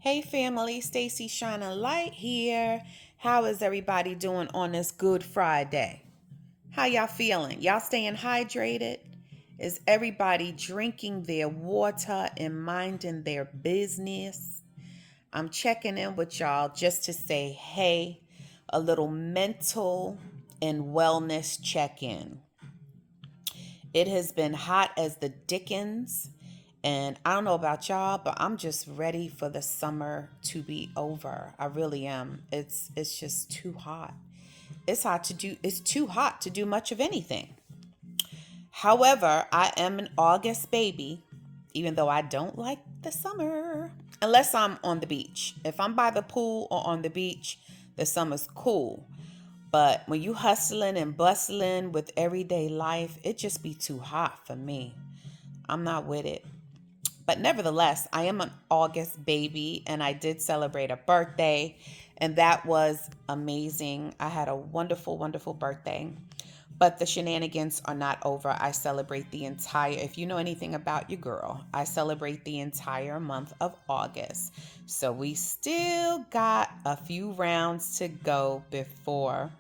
Hey family, Stacy Shining Light here. How is everybody doing on this Good Friday? How y'all feeling? Y'all staying hydrated? Is everybody drinking their water and minding their business? I'm checking in with y'all just to say, hey, a little mental and wellness check-in. It has been hot as the dickens. And I don't know about y'all, but I'm just ready for the summer to be over. I really am. It's just too hot. It's too hot to do much of anything. However, I am an August baby, even though I don't like the summer. Unless I'm on the beach. If I'm by the pool or on the beach, the summer's cool. But when you hustling and bustling with everyday life, it just be too hot for me. I'm not with it. But nevertheless, I am an August baby and I did celebrate a birthday, and that was amazing. I had a wonderful, wonderful birthday. But the shenanigans are not over. I celebrate if you know anything about your girl, I celebrate the entire month of August. So we still got a few rounds to go before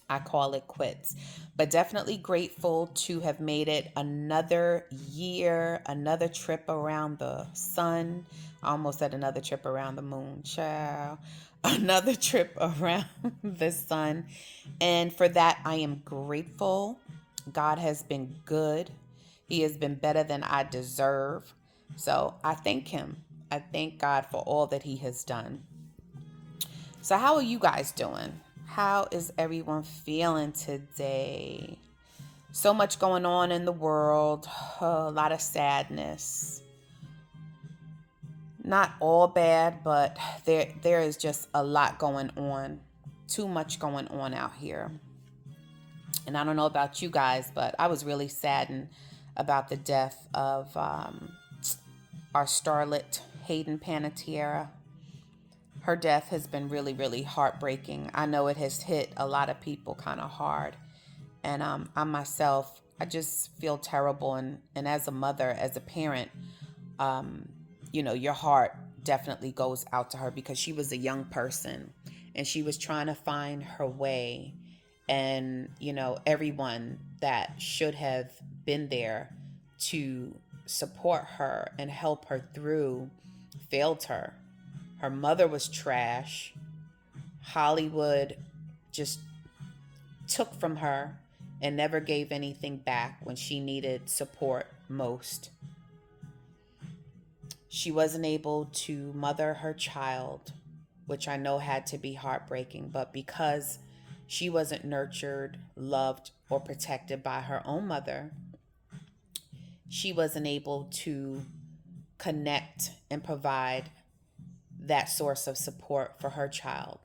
I call it quits. But definitely grateful to have made it another year, another trip around the sun. I almost said another trip around the moon, child. Another trip around the sun. And for that, I am grateful. God has been good. He has been better than I deserve. So I thank Him. I thank God for all that He has done. So, how are you guys doing? How is everyone feeling today? So much going on in the world, a lot of sadness. Not all bad, but there is just a lot going on. Too much going on out here. And I don't know about you guys, but I was really saddened about the death of our starlet, Hayden Panettiere. Her death has been really, really heartbreaking. I know it has hit a lot of people kind of hard. And I myself, I just feel terrible. And as a mother, as a parent, your heart definitely goes out to her because she was a young person and she was trying to find her way. And, everyone that should have been there to support her and help her through failed her. Her mother was trash. Hollywood just took from her and never gave anything back when she needed support most. She wasn't able to mother her child, which I know had to be heartbreaking, but because she wasn't nurtured, loved, or protected by her own mother, she wasn't able to connect and provide that source of support for her child.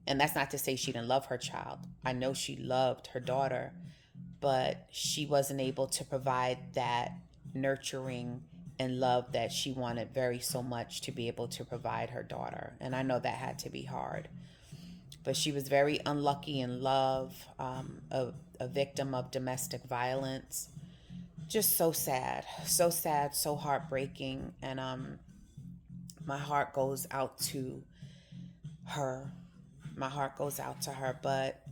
And that's not to say she didn't love her child. I know she loved her daughter, but she wasn't able to provide that nurturing and love that she wanted very so much to be able to provide her daughter. And I know that had to be hard. But she was very unlucky in love, a victim of domestic violence. Just so sad, so heartbreaking. And my heart goes out to her. My heart goes out to her, but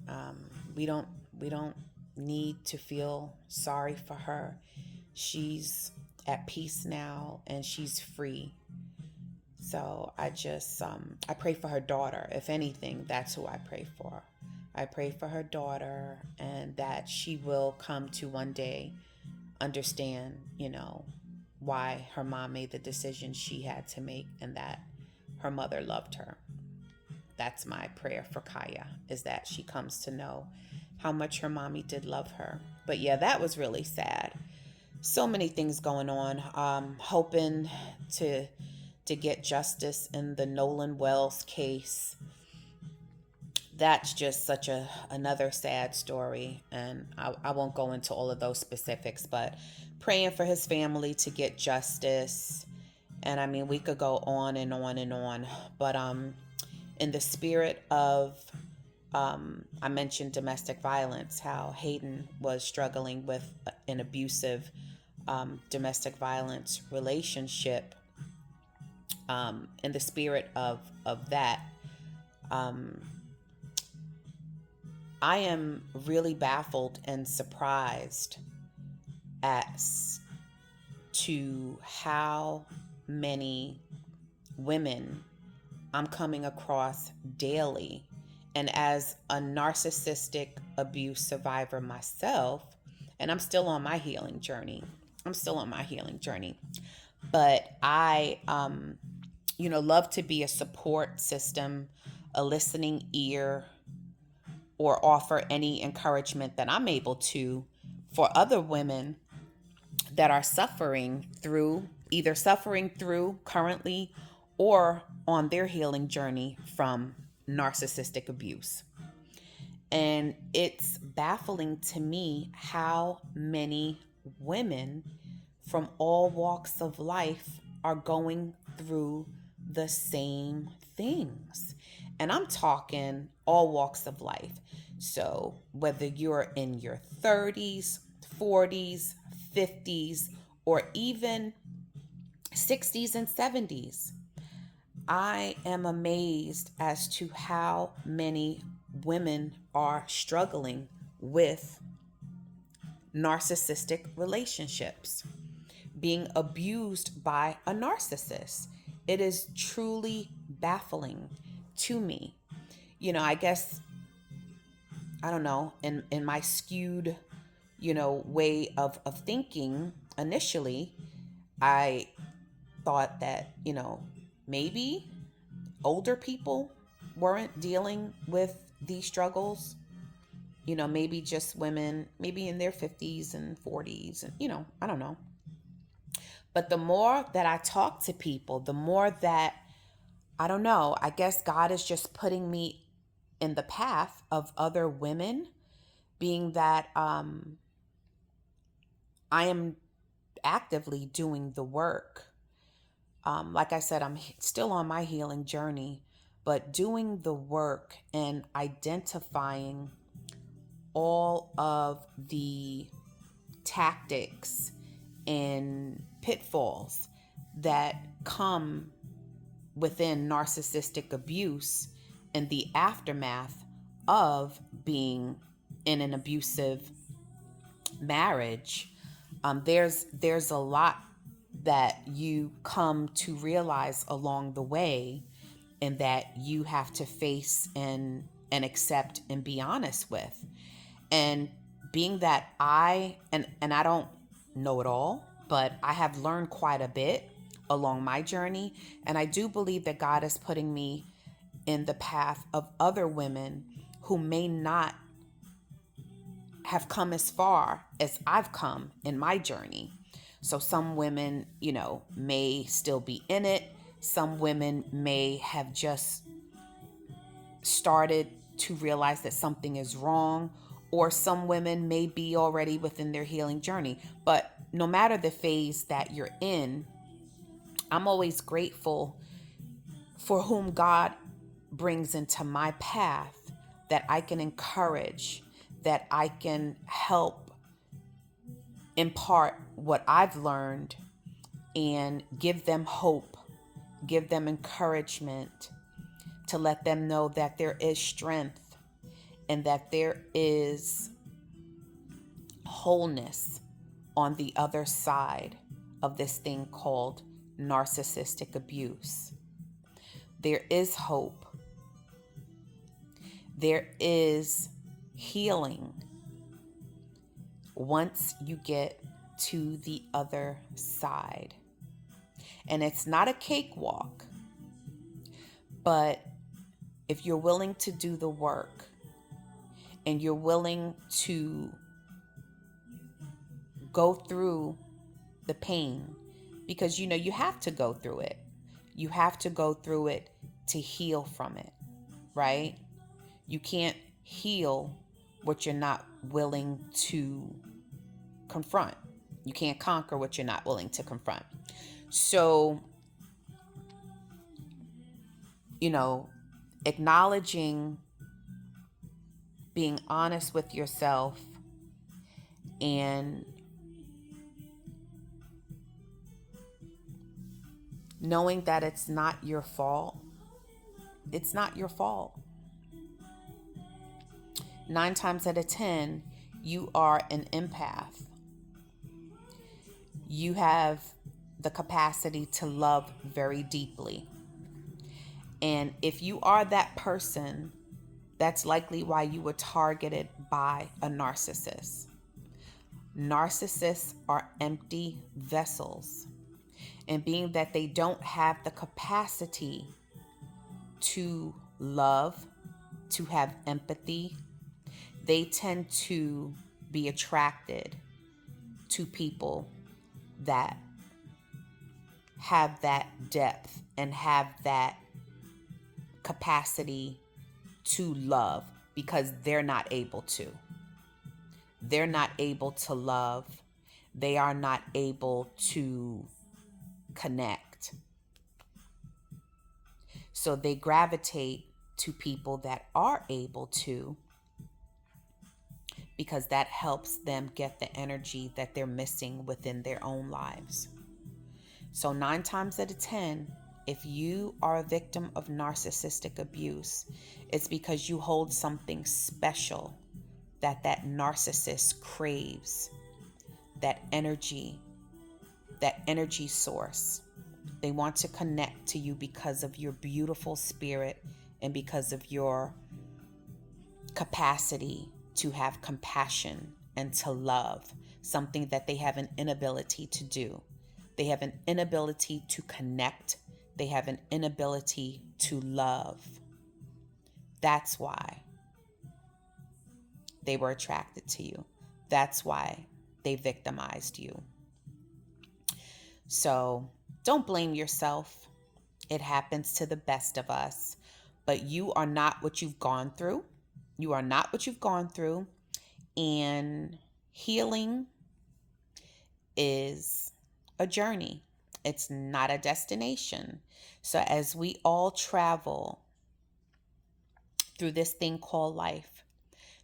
we don't need to feel sorry for her. She's at peace now and she's free. So I pray for her daughter. If anything, that's who I pray for. I pray for her daughter and that she will come to one day understand, why her mom made the decision she had to make and that her mother loved her. That's my prayer for Kaya, is that she comes to know how much her mommy did love her. But yeah, that was really sad. So many things going on. Hoping to get justice in the Nolan Wells case. That's just such another sad story, and I won't go into all of those specifics, but praying for his family to get justice. And I mean, we could go on and on and on, but in the spirit of I mentioned domestic violence, how Hayden was struggling with an abusive domestic violence relationship. in the spirit of that, um, I am really baffled and surprised as to how many women I'm coming across daily. And as a narcissistic abuse survivor myself, and I'm still on my healing journey. But I, love to be a support system, a listening ear, or offer any encouragement that I'm able to for other women that are either suffering through currently or on their healing journey from narcissistic abuse. And it's baffling to me how many women from all walks of life are going through the same things. And I'm talking all walks of life. So whether you're in your 30s, 40s, 50s, or even 60s and 70s, I am amazed as to how many women are struggling with narcissistic relationships, being abused by a narcissist. It is truly baffling to me. I guess, I don't know, in my skewed, way of thinking initially, I thought that, maybe older people weren't dealing with these struggles. Maybe just women, maybe in their 50s and 40s, and, I don't know. But the more that I talk to people, the more that, I don't know, I guess God is just putting me in the path of other women, being that I am actively doing the work. Like I said, I'm still on my healing journey, but doing the work and identifying all of the tactics and pitfalls that come within narcissistic abuse and the aftermath of being in an abusive marriage. There's a lot that you come to realize along the way, and that you have to face and accept and be honest with. And being that I don't know it all, but I have learned quite a bit along my journey, and I do believe that God is putting me in the path of other women who may not have come as far as I've come in my journey. So some women, may still be in it. Some women may have just started to realize that something is wrong, or some women may be already within their healing journey. But no matter the phase that you're in, I'm always grateful for whom God brings into my path, that I can encourage, that I can help impart what I've learned and give them hope, give them encouragement, to let them know that there is strength and that there is wholeness on the other side of this thing called narcissistic abuse. There is hope. There is healing once you get to the other side. And it's not a cakewalk, but if you're willing to do the work and you're willing to go through the pain, because you have to go through it. You have to go through it to heal from it, right? You can't heal what you're not willing to confront. You can't conquer what you're not willing to confront. So, acknowledging, being honest with yourself, and knowing that it's not your fault. It's not your fault. 9 times out of 10, you are an empath. You have the capacity to love very deeply. And if you are that person, that's likely why you were targeted by a narcissist. Narcissists are empty vessels. And being that they don't have the capacity to love, to have empathy, they tend to be attracted to people that have that depth and have that capacity to love, because they're not able to. They're not able to love. They are not able to connect. So they gravitate to people that are able to, because that helps them get the energy that they're missing within their own lives. So 9 times out of 10, if you are a victim of narcissistic abuse, it's because you hold something special that narcissist craves, that energy source. They want to connect to you because of your beautiful spirit and because of your capacity to have compassion and to love, something that they have an inability to do. They have an inability to connect. They have an inability to love. That's why they were attracted to you. That's why they victimized you. So don't blame yourself. It happens to the best of us. But you are not what you've gone through. You are not what you've gone through. And healing is a journey. It's not a destination. So as we all travel through this thing called life,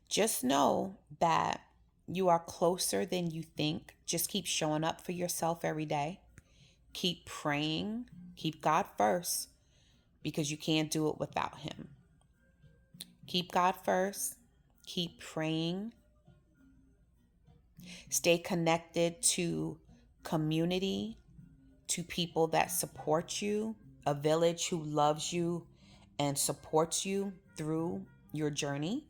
just know that you are closer than you think. Just keep showing up for yourself every day. Keep praying. Keep God first, because you can't do it without Him. Keep God first. Keep praying. Stay connected to community, to people that support you, a village who loves you and supports you through your journey.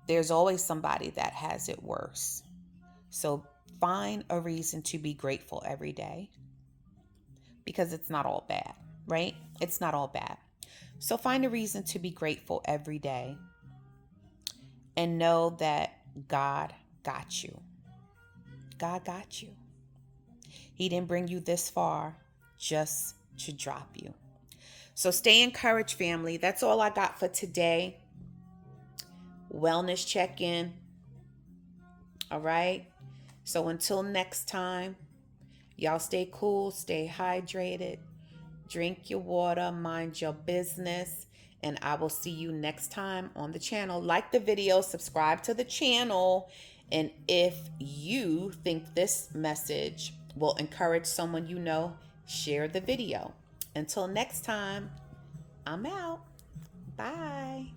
There's always somebody that has it worse. So find a reason to be grateful every day, because it's not all bad, right? It's not all bad. So find a reason to be grateful every day and know that God got you. God got you. He didn't bring you this far just to drop you. So stay encouraged, family. That's all I got for today. Wellness check-in. All right. So until next time, y'all stay cool, stay hydrated, drink your water, mind your business, and I will see you next time on the channel. Like the video, subscribe to the channel, and if you think this message will encourage someone you know, share the video. Until next time, I'm out. Bye.